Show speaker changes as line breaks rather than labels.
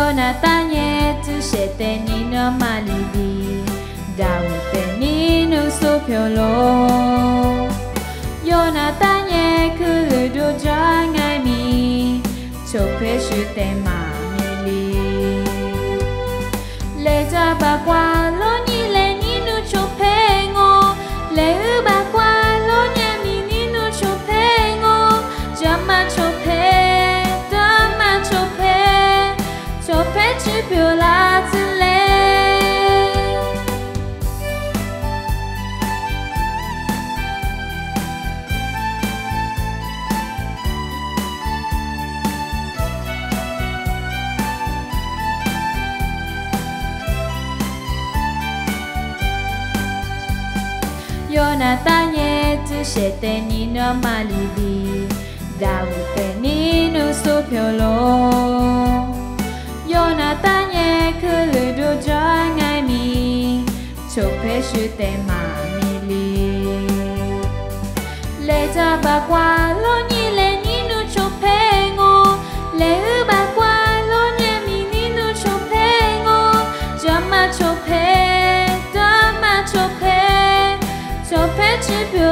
Jonathan tu shete ni no malibi Dawute ni no sopiolo Jonathan kuludu jangai mi Chope shute mamili Leja bakwa lo ni le ni no chope ngo Le bakwa lo ni ni no chope ngo Jama chope Chope chipyo la tile Jonathan tu shete ni no malibi Dawute ni no sopiolo Jonathan kuludu jangai mi Chope shute mamili Leja bakwa lo ni le ni no chope ngo Le bakwa lo ni no chope ngo Jama chope, dama chope Chope chipyo